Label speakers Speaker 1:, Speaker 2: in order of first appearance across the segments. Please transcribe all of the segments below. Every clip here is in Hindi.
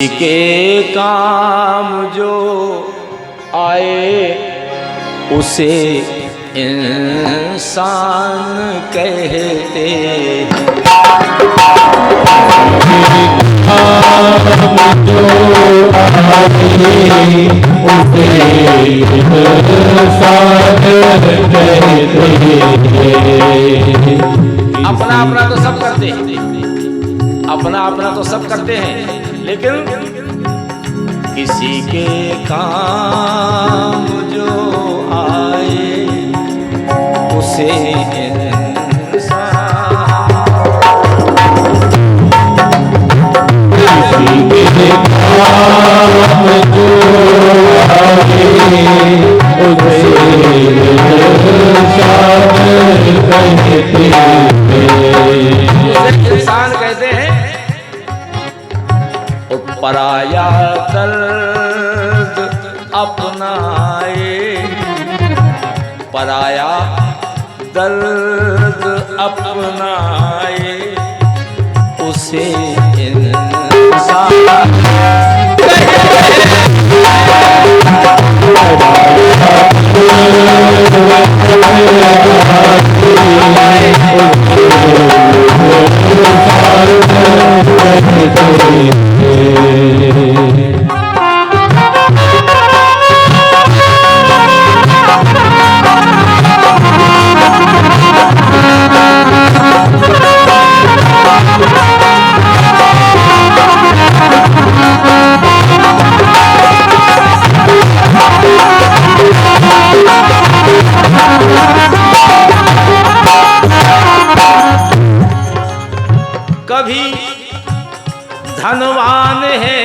Speaker 1: के काम जो आए उसे इंसान कहते हैं। अपना अपना तो सब करते हैं, अपना अपना तो सब करते हैं, लेकिन किसी के काम जो आए उसे इंसान कहते हैं। पराया दर्द अपनाए, पराया दर्द अपनाए उसे इंसान कभी धनवान है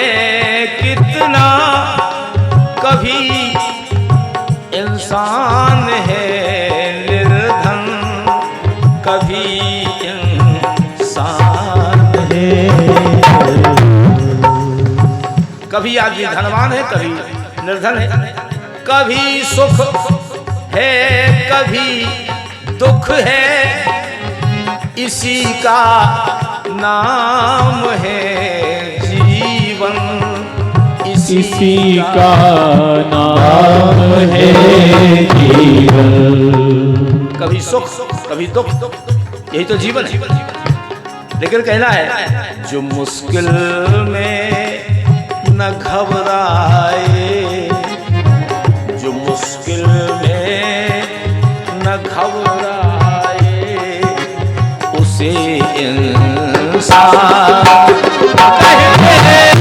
Speaker 1: कितना, कभी इंसान है निर्धन, कभी इंसान है। कभी आदमी धनवान है, कभी निर्धन है, कभी सुख है कभी दुख है, इसी का नाम है जीवन, इसी का नाम है जीवन। कभी सुख कभी दुख, यही तो जीवन है। लेकिन कहना है जो मुश्किल में न घबराए, जो मुश्किल में न घबराए उसे इंसान कहते हैं।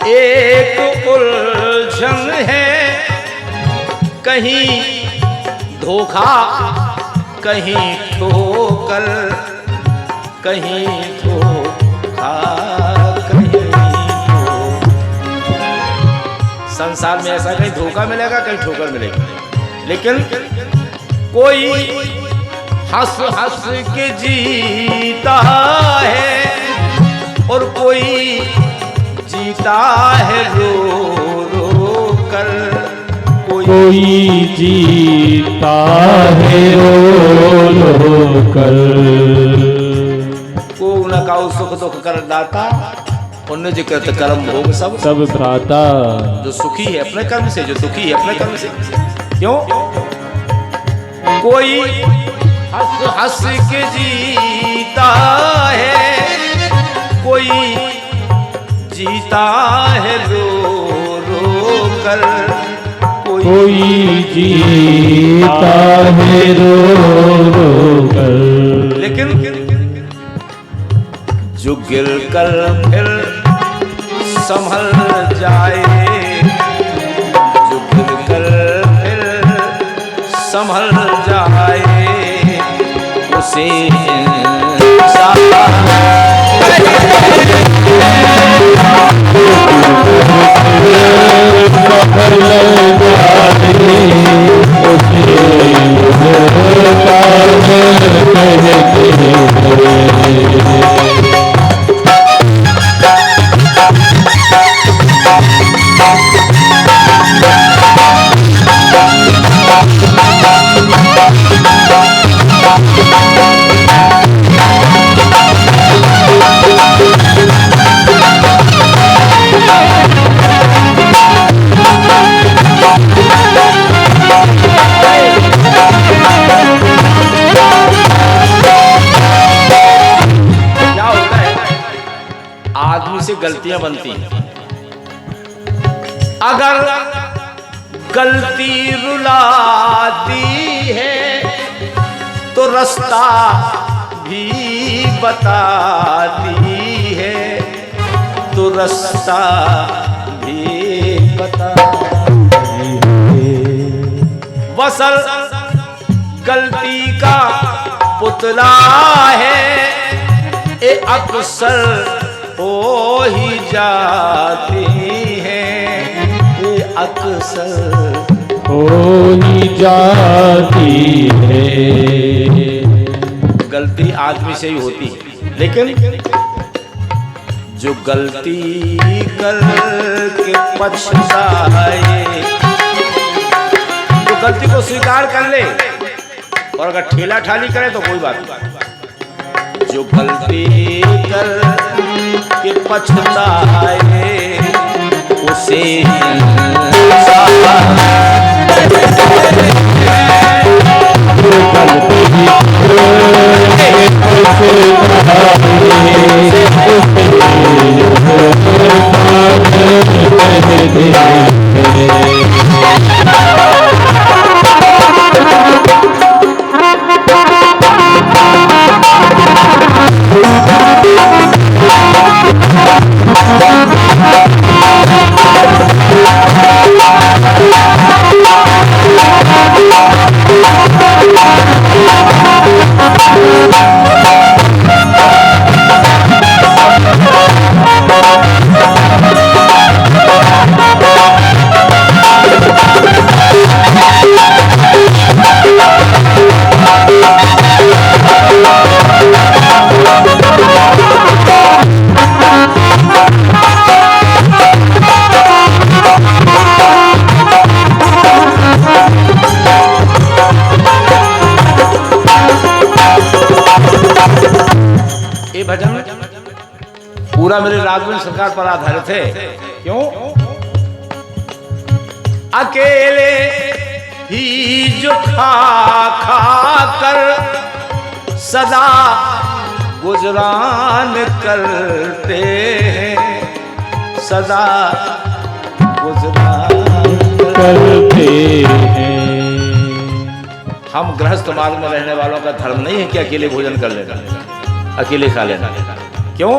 Speaker 1: एक उलझन है, कहीं धोखा कहीं ठोकर, कहीं धोखा कहीं संसार में ऐसा कहीं धोखा मिलेगा कहीं ठोकर मिलेगा। लेकिन कोई हंस हंस के जीता है और कोई जीता है रो रो कर, कोई जीता है रो रो कर। को न काऊ सुख दुख कर दाता, उन्हें जिक्र कर्म भोग सब सब भ्राता। जो सुखी है अपने कर्म से, जो दुखी है अपने कर्म से। क्यों? कोई हंस हंस के जीता है, कोई जीता है रो रो कर, कोई
Speaker 2: कोई जीता है रो रो कर।
Speaker 1: लेकिन जो गिर कर फिर संभल जाए, जो गिर कर फिर संभल जाए, उसे गलतियां बनती हैं। अगर गलती रुलाती है तो रास्ता भी बताती है, तो रास्ता भी बताती है। वसल गलती का पुतला है, ए अक्सर हो ही जाती है, ये अक्सर
Speaker 2: हो ही जाती है।
Speaker 1: गलती आदमी से ही होती है, लेकिन जो गलती करके पछताए, जो गलती को स्वीकार कर ले और अगर ठेला ठाली करे तो कोई बात नहीं। जो गलती कर के पछताए उसे पूरा मेरे राघवेंद्र सरकार पर आधारित है। क्यों? अकेले ही जो खा खा कर सदा गुजरान करते हैं, सदा गुजरान करते हैं। हम गृहस्थ मार्ग में रहने वालों का धर्म नहीं है कि अकेले भोजन कर लेना, अकेले खा लेना। क्यों?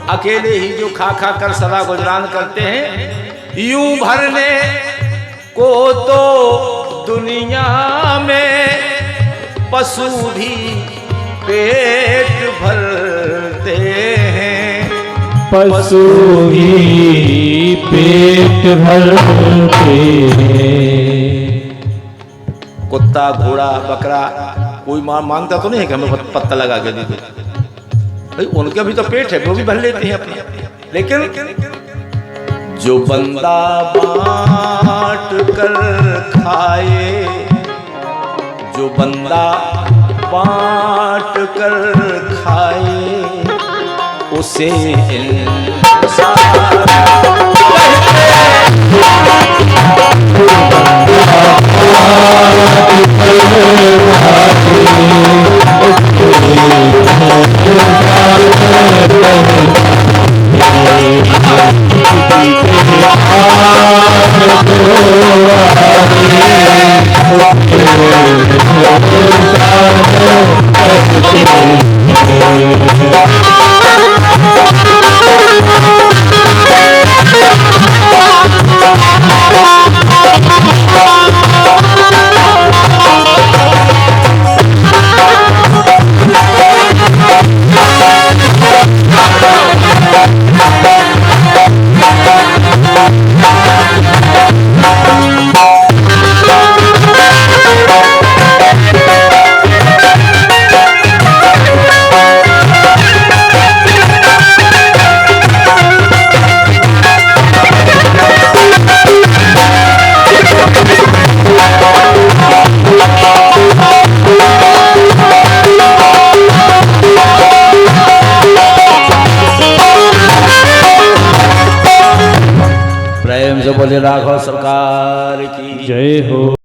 Speaker 1: अकेले ही जो खा खा कर सदा गुजरान करते हैं। यूं भरने को तो दुनिया में पशु भी पेट भरते हैं,
Speaker 2: पशु भी पेट भरते हैं।
Speaker 1: कुत्ता घोड़ा बकरा कोई मांगता तो नहीं है कि हमें पत्ता लगा के दे दो, भाई उनका भी तो पेट है, वो भी भर लेते हैं अपना। लेकिन जो बंदा बांट कर खाए, जो बंदा बांट कर खाए उसे राघव सरकार की
Speaker 2: जय हो।